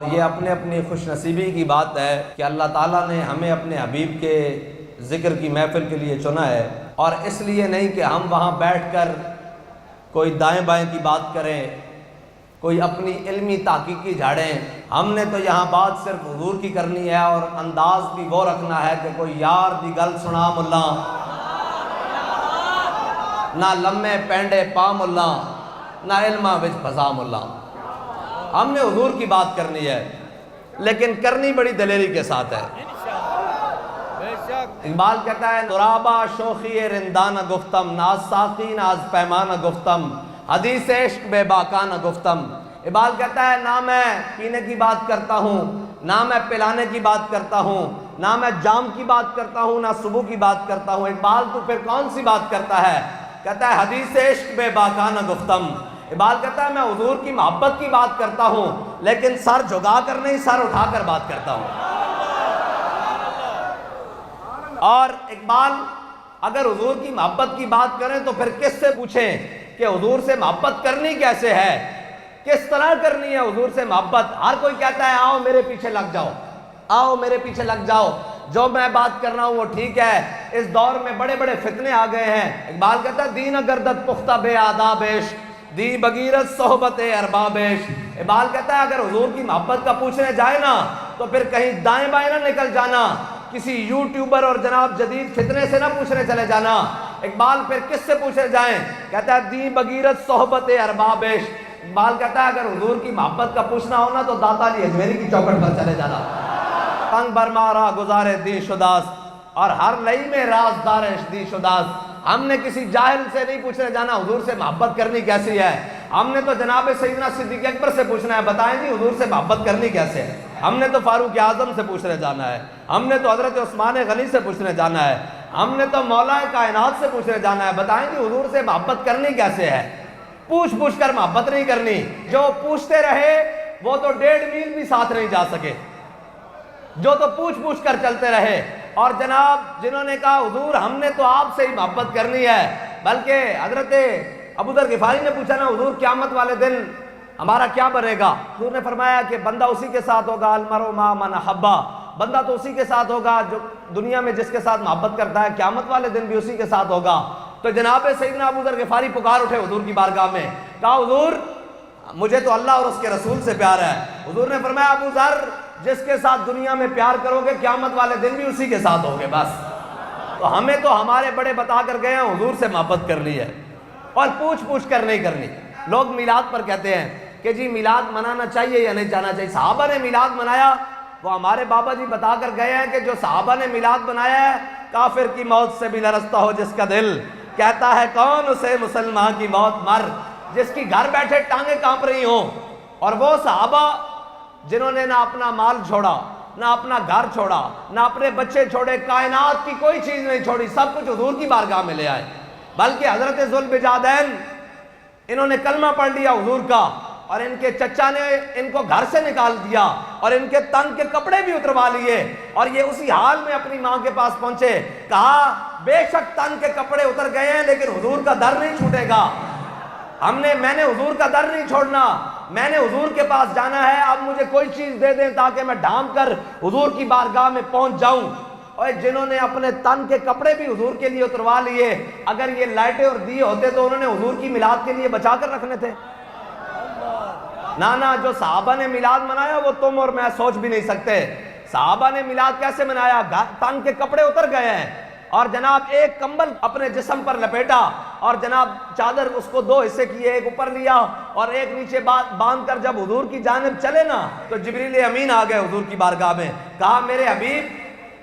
یہ اپنے اپنی خوش نصیبی کی بات ہے کہ اللہ تعالیٰ نے ہمیں اپنے حبیب کے ذکر کی محفل کے لیے چنا ہے، اور اس لیے نہیں کہ ہم وہاں بیٹھ کر کوئی دائیں بائیں کی بات کریں، کوئی اپنی علمی تحقیقی جھاڑیں۔ ہم نے تو یہاں بات صرف حضور کی کرنی ہے، اور انداز بھی وہ رکھنا ہے کہ کوئی یار دی گل سنا ملا، نہ لمے پینڈے پا ملا، نہ علمہ وچ پھسا ملا۔ ہم نے حضور کی بات کرنی ہے، لیکن کرنی بڑی دلیری کے ساتھ ہے۔ اقبال کہتا ہے ترابا شوخی رندانہ گفتم، ناز ساقی ناز پیمانہ گفتم، حدیث عشق بے باکانہ گفتم۔ اقبال کہتا ہے نہ میں پینے کی بات کرتا ہوں، نہ میں پلانے کی بات کرتا ہوں، نہ میں جام کی بات کرتا ہوں، نہ صبح کی بات کرتا ہوں۔ اقبال تو پھر کون سی بات کرتا ہے؟ کہتا ہے حدیث عشق بے باکانہ گفتم۔ اقبال کہتا ہے میں حضور کی محبت کی بات کرتا ہوں، لیکن سر جھکا کر نہیں، سر اٹھا کر بات کرتا ہوں۔ اور اقبال اگر حضور کی محبت کی بات کریں تو پھر کس سے پوچھیں کہ حضور سے محبت کرنی کیسے ہے، کس طرح کرنی ہے حضور سے محبت؟ ہر کوئی کہتا ہے آؤ میرے پیچھے لگ جاؤ، آؤ میرے پیچھے لگ جاؤ، جو میں بات کر رہا ہوں وہ ٹھیک ہے۔ اس دور میں بڑے بڑے فتنے آ گئے ہیں۔ اقبال کہتا ہے دین گردت پختہ بے آداب عشق، دی بغیرت صحبت ارباب عشق۔ اقبال کہتا ہے اگر حضور کی محبت کا پوچھنے جائے نا تو پھر کہیں دائیں بائیں نہ نکل جانا، کسی یوٹیوبر اور جناب جدید فتنے سے نہ پوچھنے چلے جانا۔ اقبال پھر کس سے پوچھنے جائیں؟ کہتا ہے دی بغیرت صحبت ارباب عشق۔ اقبال کہتا ہے اگر حضور کی محبت کا پوچھنا ہونا تو داتا علی اجمیری کی چوکھٹ پر چلے جانا۔ تنگ برمارا گزارے دی شداس، اور ہر لئی میں رازدار دی شداس۔ ہم نے کسی جاہل سے نہیں پوچھنے جانا حضور سے محبت کرنی کیسی ہے، ہم نے تو جناب سیدنا صدیق اکبر سے پوچھنا ہے بتائیں جی حضور سے محبت کرنی کیسے ہے۔ ہم نے تو فاروق اعظم سے پوچھنے جانا ہے، ہم نے تو حضرت عثمان غنی سے پوچھنے جانا ہے، ہم نے تو مولا کائنات سے پوچھنے جانا ہے بتائیں جی حضور سے محبت کرنی کیسے ہے۔ پوچھ پوچھ کر محبت نہیں کرنی، جو پوچھتے رہے وہ تو 1.5 میل بھی ساتھ نہیں جا سکے، جو تو پوچھ پوچھ کر چلتے رہے۔ اور جناب جنہوں نے کہا حضور ہم نے تو آپ سے ہی محبت کرنی ہے، بلکہ حضرت ابو ذر غفاری نے پوچھا نا حضور قیامت والے دن ہمارا کیا بنے گا؟ حضور نے فرمایا کہ بندہ اسی کے ساتھ ہوگا، المرء مع من احب، بندہ تو اسی کے ساتھ ہوگا جو دنیا میں جس کے ساتھ محبت کرتا ہے، قیامت والے دن بھی اسی کے ساتھ ہوگا۔ تو جناب سیدنا ابو ذر غفاری پکار اٹھے حضور کی بارگاہ میں، کہا حضور مجھے تو اللہ اور اس کے رسول سے پیار ہے۔ حضور نے فرمایا ابو ذر جس کے ساتھ دنیا میں پیار کرو گے قیامت والے دن بھی اسی کے ساتھ ہوگے بس۔ تو ہمیں تو ہمارے بڑے بتا کر گئے ہیں حضور سے محبت کرنی ہے، اور پوچھ پوچھ کر نہیں کرنی۔ لوگ میلاد پر کہتے ہیں کہ جی میلاد منانا چاہیے یا نہیں جانا چاہیے، صحابہ نے میلاد منایا، وہ ہمارے بابا جی بتا کر گئے ہیں کہ جو صحابہ نے میلاد منایا ہے کافر کی موت سے بھی لرزتا ہو جس کا دل، کہتا ہے کون اسے مسلمان کی موت مر، جس کی گھر بیٹھے ٹانگیں کانپ رہی ہوں۔ اور وہ صحابہ جنہوں نے نہ اپنا مال چھوڑا، نہ اپنا گھر چھوڑا، نہ اپنے بچے چھوڑے، کائنات کی کوئی چیز نہیں چھوڑی، سب کچھ حضور کی بارگاہ میں لے آئے۔ بلکہ حضرت ذوالبجادین انہوں نے کلمہ پڑھ لیا حضور کا، اور ان کے چچا نے ان کو گھر سے نکال دیا اور ان کے تن کے کپڑے بھی اتروا لیے، اور یہ اسی حال میں اپنی ماں کے پاس پہنچے، کہا بے شک تن کے کپڑے اتر گئے ہیں لیکن حضور کا در نہیں چھوٹے گا، میں نے حضور کا در نہیں چھوڑنا، میں نے حضور کے پاس جانا ہے، اب مجھے کوئی چیز دے دیں تاکہ میں ڈھام کر حضور کی بارگاہ میں پہنچ جاؤں۔ اور جنہوں نے اپنے تن کے کپڑے بھی حضور کے لیے اتروا لیے، اگر یہ لائٹیں اور دیے ہوتے تو انہوں نے حضور کی میلاد کے لیے بچا کر رکھنے تھے۔ نانا جو صحابہ نے میلاد منایا وہ تم اور میں سوچ بھی نہیں سکتے۔ صحابہ نے میلاد کیسے منایا؟ تن کے کپڑے اتر گئے ہیں، اور جناب ایک کمبل اپنے جسم پر لپیٹا، اور جناب چادر اس کو 2 حصے کیے، ایک اوپر لیا اور ایک نیچے باندھ کر جب حضور کی جانب چلے نا تو جبریل امین آ گئے حضور کی بارگاہ میں، کہا میرے حبیب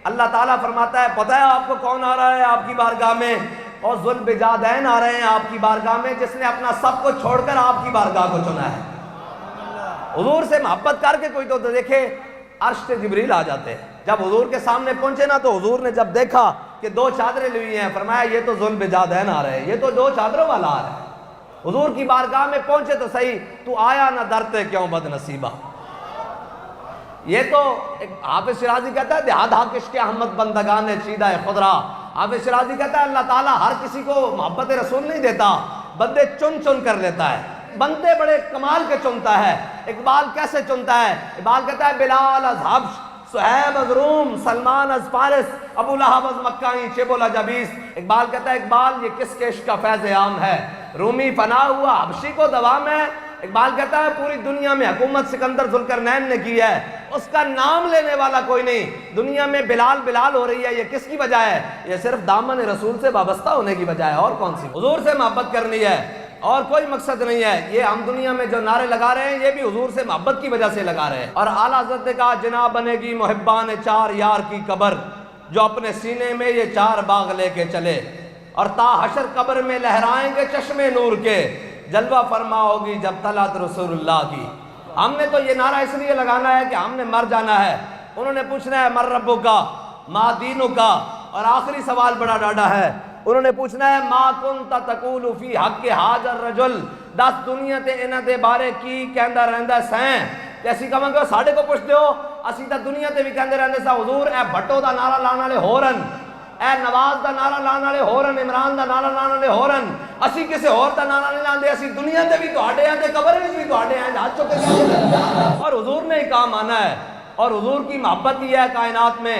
اللہ تعالیٰ فرماتا ہے پتہ ہے آپ کو کون آ رہا ہے آپ کی بارگاہ میں؟ اور ذوالبجادین آ رہے ہیں آپ کی بارگاہ میں، جس نے اپنا سب کو چھوڑ کر آپ کی بارگاہ کو چنا ہے۔ حضور سے محبت کر کے کوئی تو دیکھے، عرش سے جبریل آ جاتے ہیں۔ جب حضور کے سامنے پہنچے نا تو حضور نے جب دیکھا کہ 2 چادریں لی ہیں، فرمایا یہ تو ذوالبجادین آ رہے ہیں، یہ تو 2 چادروں والا آ رہا ہے۔ حضور کی بارگاہ میں پہنچے تو صحیح، تو آیا نہ درتے کیوں بد نصیبہ۔ یہ تو حافظ شیرازی کہتا ہے دیہات عشق احمد بندگان چیدہ خضرا۔ حافظ شیرازی کہتا ہے اللہ تعالیٰ ہر کسی کو محبت رسول نہیں دیتا، بندے چن چن کر لیتا ہے، بندے بڑے کمال کے چنتا ہے۔ اقبال کیسے چنتا ہے؟ اقبال کہتا ہے بلال از حبش، صہیب از روم، سلمان از فارس، ابو لہب از مکہ، شیب الجبیس۔ اقبال کہتا ہے اقبال یہ کس کے عشق کا فیض عام ہے؟ رومی فنا ہوا حبشی کو دوام ہے۔ اقبال کہتا ہے پوری دنیا میں حکومت سکندر ذوالقرنین نے کی ہے، اس کا نام لینے والا کوئی نہیں۔ دنیا میں بلال بلال ہو رہی ہے، یہ کس کی وجہ ہے؟ یہ صرف دامن رسول سے وابستہ ہونے کی وجہ ہے، اور کون سی؟ حضور سے محبت کرنی ہے اور کوئی مقصد نہیں ہے۔ یہ ہم دنیا میں جو نعرے لگا رہے ہیں یہ بھی حضور سے محبت کی وجہ سے لگا رہے ہیں۔ اور اعلیٰ حضرت نے کہا جناب بنے گی محبان چار یار کی قبر، جو اپنے سینے میں یہ چار باغ لے کے چلے، اور تا حشر قبر میں لہرائیں گے چشمے نور کے، جلوہ فرما ہوگی جب طلعت رسول اللہ کی۔ ہم نے تو یہ نعرہ اس لیے لگانا ہے کہ ہم نے مر جانا ہے۔ انہوں نے پوچھنا ہے مر ربو کا ما دینو کا، اور آخری سوال بڑا ڈاڈا ہے، انہوں نے پوچھنا ہے ما کنت تقول فی حق حاضر رجل، دس دنیا تے انہاں دے بارے کی کہندا رہندا سیں تے اسی کہاں گے ساڈے کو پوچھ دیو، اسی تا دنیا تے بھی کہندے رہندے سا حضور اے بھٹو دا نعرہ لانے والے ہورن، اے نواز دا نعرہ لانے والے ہورن، عمران دا نعرہ لانے والے ہورن، اسی کسے اور دا نعرہ نہیں لاندے، اسی دنیا تے بھی تہاڈے ہیں تے قبر وچ بھی تہاڈے ہیں، ہاتھ چوکے اور حضور نے ہی کام آنا ہے، اور حضور کی محبت ہی ہے کائنات میں۔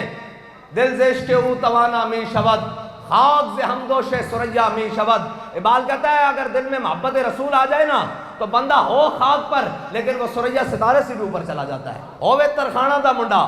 دل سے عشق او توانا می شود، خاک سے ہمدوش سریا می شود۔ اقبال کہتا ہے اگر دل میں محبت رسول آ جائے نا تو بندہ ہو خاک پر لیکن وہ سریا ستارے سے بھی اوپر چلا جاتا ہے۔ ہووے ترخانہ دا منڈا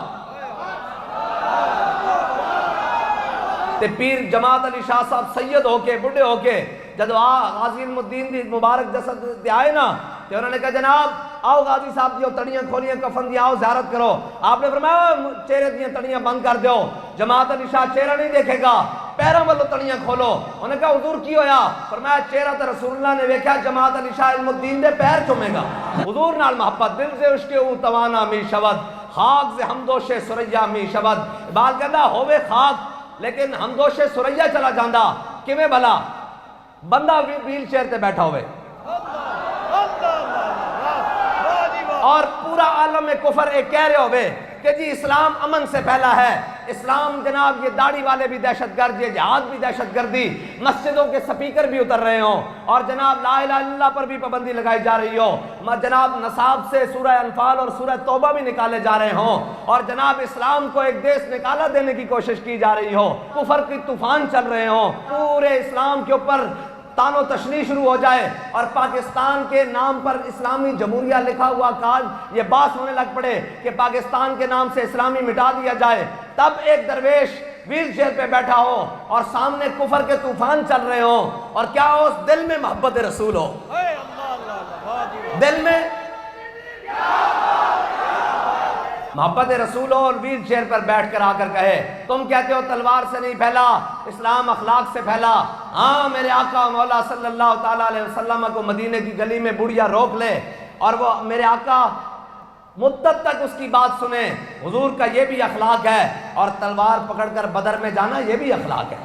تے پیر جماعت علی شاہ صاحب سید ہو کے بڑھے ہو کے جب غازی علم الدین دی مبارک جسد دے آئے نا تو انہوں نے کہا جناب آؤ غازی صاحب دیو تڑیاں کھولیاں کفن دیا آؤ زیارت کرو۔ آپ نے فرمایا چہرے دیاں تڑیاں بند کر دیو، جماعت علی شاہ چہرہ نہیں دیکھے گا، پیروں والوں تڑیاں کھولو۔ انہوں نے کہا حضور کی ہویا؟ فرمایا چہرہ تو رسول اللہ نے ویکھیا، جماعت علی شاہ علم الدین دے پیر چومے گا۔ حضور نال محبت، دل سے عشق او توانا می شود، خاک سے ہمدوش سریا می شود۔ اقبال کہتا ہووے خاک لیکن ہمدوش سریا چلا جاندا کیویں بھلا؟ بندہ ویل چیئر تے بیٹھا ہوئے اور پورا عالم کفر ایک کہہ رہے ہوئے کہ جی اسلام امن سے پھیلا ہے، اسلام جناب یہ داڑھی والے بھی دہشت گرد، یہ جہاد بھی دہشت گردی، مسجدوں کے سپیکر بھی اتر رہے ہوں اور جناب لا الہ الا اللہ پر بھی پابندی لگائی جا رہی ہو، جناب نصاب سے سورہ انفال اور سورہ توبہ بھی نکالے جا رہے ہوں، اور جناب اسلام کو ایک دیس نکالا دینے کی کوشش کی جا رہی ہو، کفر کی طوفان چل رہے ہوں، پورے اسلام کے اوپر تان و تشنیع شروع ہو جائے اور پاکستان کے نام پر اسلامی جمہوریہ لکھا ہوا کاج یہ باس ہونے لگ پڑے کہ پاکستان کے نام سے اسلامی مٹا دیا جائے، تب ایک درویش ویل چیئر پہ بیٹھا ہو اور سامنے کفر کے طوفان چل رہے ہوں اور کیا ہو اس دل میں محبت رسول ہو، دل میں محبت رسول اور ویل چیئر پر بیٹھ کر آ کر کہے تم کہتے ہو تلوار سے نہیں پھیلا، اسلام اخلاق سے پھیلا۔ ہاں میرے آقا مولا صلی اللہ تعالیٰ علیہ وسلم کو مدینے کی گلی میں بڑھیا روک لے اور وہ میرے آقا مدت تک اس کی بات سنیں، حضور کا یہ بھی اخلاق ہے، اور تلوار پکڑ کر بدر میں جانا یہ بھی اخلاق ہے۔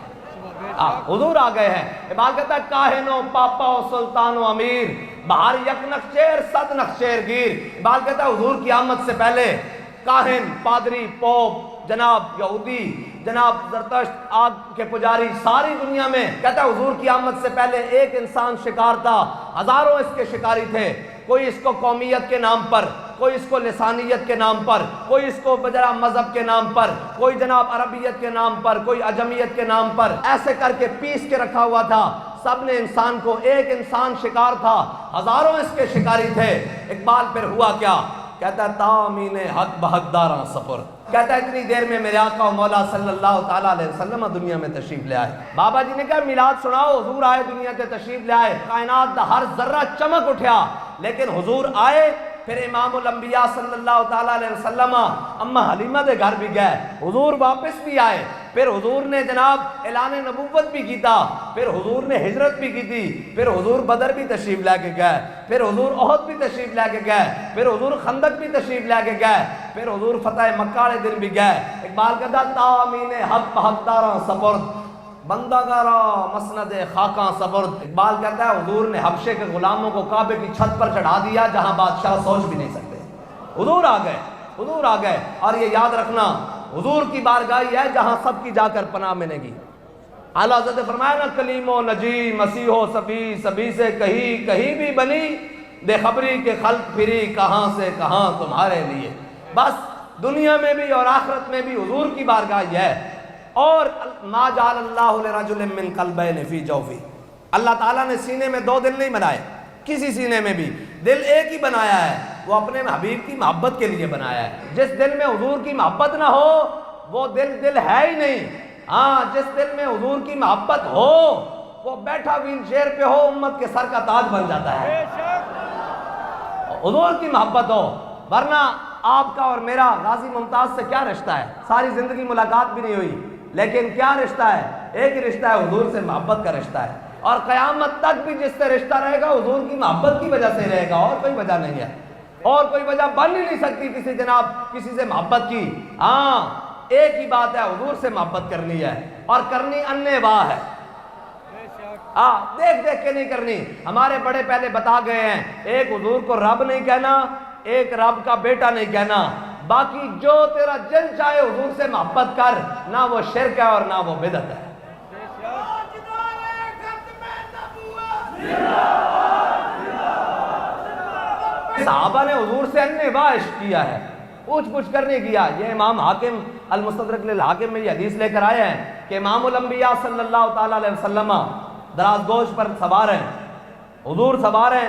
حضور آ گئے ہیں۔ اقبال کہتا ہے کاہنو پاپا و سلطان و امیر، بہار یک نخشیر صد نخشیر گیر۔ اقبال کہتا ہے حضور کی آمد سے پہلے کاہن، پادری، پوپ، جناب یہودی، جناب زرتشت، آگ کے پجاری، ساری دنیا میں کہتا ہے حضور کی آمد سے پہلے ایک انسان شکار تھا، ہزاروں اس کے شکاری تھے، کوئی اس کو قومیت کے نام پر، کوئی اس کو لسانیت کے نام پر، کوئی اس کو بجرا مذہب کے نام پر، کوئی جناب عربیت کے نام پر، کوئی عجمیت کے نام پر، ایسے کر کے پیس کے رکھا ہوا تھا۔ سب نے انسان کو، ایک انسان شکار تھا، ہزاروں اس کے شکاری تھے۔ اقبال پھر ہوا کیا؟ کہتا ہے تامین حق بحقداراں سفر، کہتا ہے اتنی دیر میں میرے آقا و مولا صلی اللہ تعالیٰ علیہ وسلم دنیا میں تشریف لے آئے۔ بابا جی نے کہا میلاد سناؤ، حضور آئے دنیا سے تشریف لے آئے، کائنات دا ہر ذرہ چمک اٹھیا، لیکن حضور آئے پھر امام الانبیاء صلی اللہ تعالیٰ علیہ وسلم اماں حلیمہ دے گھر بھی گئے، حضور واپس بھی آئے، پھر حضور نے جناب اعلان نبوت بھی کیتا، پھر حضور نے ہجرت بھی کی تھی، پھر حضور بدر بھی تشریف لے کے گئے، پھر حضور احد بھی تشریف لے کے گئے، پھر حضور خندق بھی تشریف لے کے گئے، پھر حضور فتح مکہ والے دن بھی گئے۔ اقبال کہتا تامین حق حقداراں سپرد، بندہ گارا مسند خاکاں سپرد۔ اقبال کہتا ہے حضور نے حبشے کے غلاموں کو کعبے کی چھت پر چڑھا دیا جہاں بادشاہ سوچ بھی نہیں سکتے۔ حضور آ گئے، حضور آ گئے، اور یہ یاد رکھنا حضور کی بارگاہ ہے جہاں سب کی جا کر پناہ ملے گی۔ اعلیٰ حضرت نے فرمایا نا کلیم و نجی مسیح و صفی، سبھی سے کہیں کہیں بھی بنی، بےخبری کے خلق پھری کہاں سے کہاں تمہارے لیے. بس دنیا میں بھی اور آخرت میں بھی حضور کی بارگاہ یہ ہے. اور ما جعل اللہ لرجل من قلبین فی جوفی، اللہ تعالیٰ نے سینے میں دو دل نہیں بنائے، کسی سینے میں بھی دل ایک ہی بنایا ہے، وہ اپنے حبیب کی محبت کے لیے بنایا ہے. جس دل میں حضور کی محبت نہ ہو وہ دل ہے ہی نہیں. ہاں، جس دل میں حضور کی محبت ہو وہ بیٹھا ویل چیئر پہ ہو امت کے سر کا تاج بن جاتا ہے. حضور کی محبت ہو. ورنہ آپ کا اور میرا غازی ممتاز سے کیا رشتہ ہے؟ ساری زندگی ملاقات بھی نہیں ہوئی، لیکن کیا رشتہ ہے؟ ایک ہی رشتہ ہے، حضور سے محبت کا رشتہ ہے. اور قیامت تک بھی جس سے رشتہ رہے گا حضور کی محبت کی وجہ سے رہے گا، اور کوئی وجہ نہیں ہے. اور کوئی وجہ بن ہی نہیں سکتی کسی سے محبت کی. ہاں، ایک ہی بات ہے، حضور سے محبت کرنی ہے، اور کرنی انے واہ ہے. دیکھ دیکھ کے نہیں کرنی. ہمارے بڑے پہلے بتا گئے ہیں، ایک حضور کو رب نہیں کہنا، ایک رب کا بیٹا نہیں کہنا. باقی جو تیرا دل چاہے حضور سے محبت کر، نہ وہ شرک ہے اور نہ وہ بدعت ہے. صحابہ نے حضور سے انے واہ عشق کیا ہے، پوچھ پوچھ کر نہیں کیا. یہ امام حاکم المستدرک للحاکم میں یہ حدیث لے کر آئے ہیں کہ امام الانبیاء صلی اللہ تعالیٰ علیہ وسلم دراز گوش پر سوار ہیں، حضور سوار ہیں،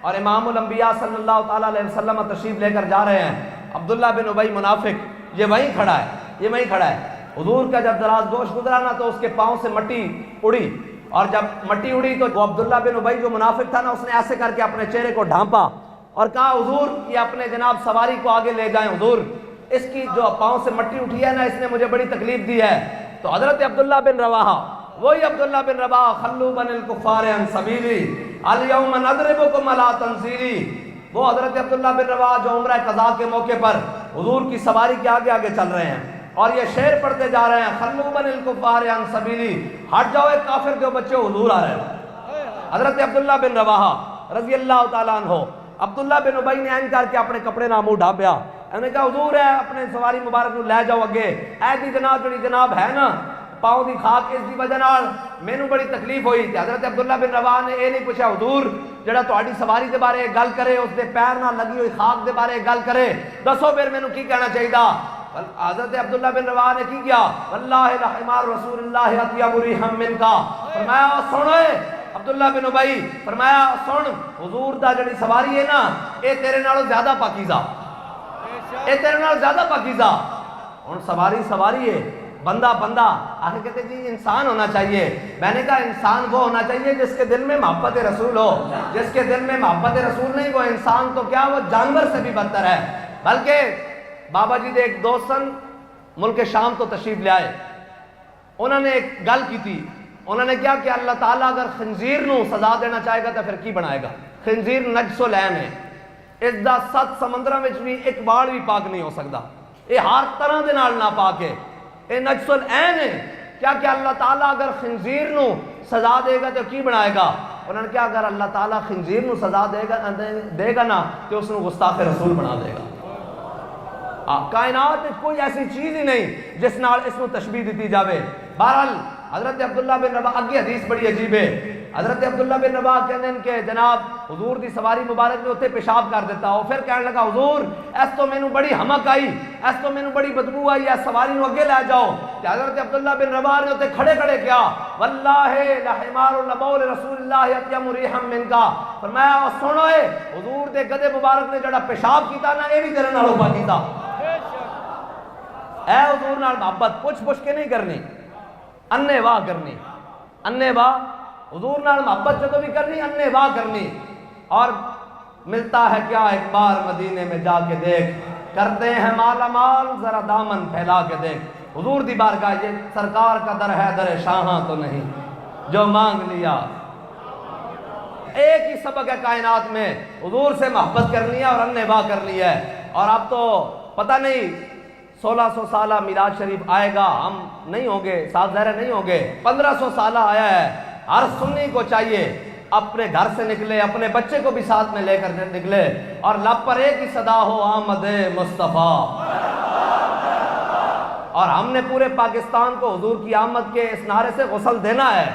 اور امام الانبیاء صلی اللہ تعالیٰ علیہ وسلم تشریف لے کر جا رہے ہیں. عبداللہ بن ابی منافق یہ وہیں کھڑا ہے، یہ وہیں کھڑا ہے. حضور کا جب دراز گوش گزرا نا تو اس کے پاؤں سے مٹی اڑی، اور جب مٹی اڑی تو وہ عبداللہ بن ابی جو منافق تھا نا، اس نے ایسے کر کے اپنے چہرے کو ڈھانپا اور کہا حضور یہ اپنے جناب سواری کو آگے لے جائیں، حضور اس کی جو پاؤں سے مٹی اٹھی ہے نا اس نے مجھے بڑی تکلیف دی ہے. تو حضرت عبداللہ بن رواحہ، وہی عبداللہ بن رواحہ، خلو بن الکفار عن سبیلی الیوم نضربکم علی تنزیلی، وہ حضرت عبداللہ بن رواحہ جو عمرہ قضاء کے موقع پر حضور کی سواری کے آگے آگے چل رہے ہیں اور یہ شعر پڑھتے جا رہے ہیں، خلو بن الکفار عن سبیلی، ہٹ جاؤ ایک کافر کے بچے، حضور آ رہے ہیں. حضرت عبداللہ بن رواحہ رضی اللہ تعالیٰ عنہ، عبداللہ بن ابی نے این کر کے اپنے کپڑے نہ منہ ڈھانپیا. انہوں نے کہا حضور ہے اپنے سواری مبارک نو لے جاؤ اگے، اے دی جناب جڑی جناب ہے نا پاؤں دی خاک اس دی وجہ نال مینوں بڑی تکلیف ہوئی. تے حضرت عبداللہ بن رواحہ نے یہ نہیں پوچھا حضور جڑا تہاڈی سواری دے بارے گل کرے اس دے پیر نال لگی ہوئی خاک دے بارے گل کرے، دسو پھر مینوں کی کہنا چاہیے. حضرت عبداللہ بن رواحہ نے کی کیا؟ واللہ لحمار رسول اللہ اطیب ریحا منکا، فرمایا سنو عبداللہ بن ابی، فرمایا سن حضور دا جڑی سواری ہے نا اے تیرے نالوں زیادہ پاکیزہ، اے تیرے نال زیادہ پاکیزہ. ہن سواری ہے، بندہ آخر کہتے جی انسان ہونا چاہیے. میں نے کہا انسان وہ ہونا چاہیے جس کے دل میں محبت رسول ہو. جس کے دل میں محبت رسول نہیں وہ انسان تو کیا وہ جانور سے بھی بدتر ہے. بلکہ بابا جی دے ایک دوستن ملک شام تو تشریف لے آئے، انہوں نے ایک گل کی تھی. انہوں نے کیا کہ اللہ تعالیٰ اگر خنزیر نو سزا دینا چاہے گا تو پھر کی بنائے گا؟ خنزیر نجس العین ہے، اس دا 7 سمندراں وچ بھی ایک بال بھی پاک نہیں ہو سکتا، یہ ہر طرح دے نال ناپاک ہے، یہ نجس العین ہے. کیا کہ اللہ تعالیٰ اگر خنزیر نو سزا دے گا تو کی بنائے گا؟ انہوں نے کیا اگر اللہ تعالیٰ خنزیر نو سزا دے گا نا تو اس نو گستاخ رسول بنا دے گا. کائنات میں کوئی ایسی چیز ہی نہیں جس نال اس نو تشبیہ دیتی جاوے. بہرحال حضرت عبداللہ بن رواحہ اگے حدیث بڑی عجیب ہے. حضرت عبداللہ بن رواحہ کہتے ہیں کہ جناب حضور دی سواری مبارک نے اتنے پیشاب کر دیتا. اور پھر کہنے لگا حضور اس تو مینوں بڑی حمق آئی، اس تو مینوں بڑی بدبو آئی، اس سواری نو اگے لے جاؤ. کہ حضرت عبداللہ بن رواحہ نے اتنے کھڑے کیا، واللہ لحمار لبول رسول اللہ اطیب ریحا منکا، فرمایا سنو حضور دے گدے مبارک نے جڑا پیشاب کیتا نا یہ بھی تیرے نالوں پاکیزہ. اے حضور نال محبت پوچھ کے نہیں کرنی، انے واہ کرنی، انے واہ حضور نال محبت جدو بھی کرنی انے واہ کرنی. اور ملتا ہے کیا ایک بار مدینے میں جا کے دیکھ، کرتے ہیں مالا مال ذرا دامن پھیلا کے دیکھ. حضور دی بارگاہ یہ سرکار کا در ہے در شاہاں تو نہیں، جو مانگ لیا. ایک ہی سبق ہے کائنات میں، حضور سے محبت کرنی ہے اور انے واہ کرنی ہے. اور اب تو پتہ نہیں 1600 سالہ میلاد شریف آئے گا، ہم نہیں ہوں گے، صاحب ظاہر نہیں ہوں گے. 1500 سالہ آیا ہے. ہر سنی کو چاہیے اپنے گھر سے نکلے، اپنے بچے کو بھی ساتھ میں لے کر نکلے اور لب پر ایک ہی صدا ہو آمد مصطفیٰ. اور ہم نے پورے پاکستان کو حضور کی آمد کے اس نعرے سے غسل دینا ہے.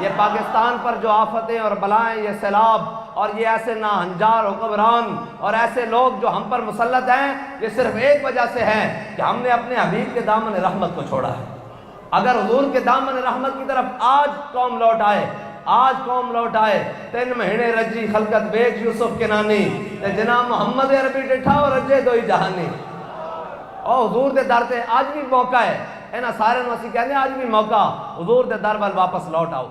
یہ پاکستان پر جو آفتیں اور بلائیں، یہ سیلاب اور یہ ایسے ناہنجار حکمران اور ایسے لوگ جو ہم پر مسلط ہیں، یہ صرف ایک وجہ سے ہے کہ ہم نے اپنے حبیب کے دامن رحمت کو چھوڑا ہے۔ اگر حضور کے دامن رحمت کی طرف آج قوم لوٹ آئے، تین مہینے رجی خلقت بیگ یوسف کے نانی تے جناب محمد عربی ڈٹھا اور رجے دوئی جہانی۔ اور حضور دے در تے آج بھی موقع ہے، اینا سارے نو اسی کہنے آج بھی موقع، حضور دے در وال واپس لوٹ آؤ۔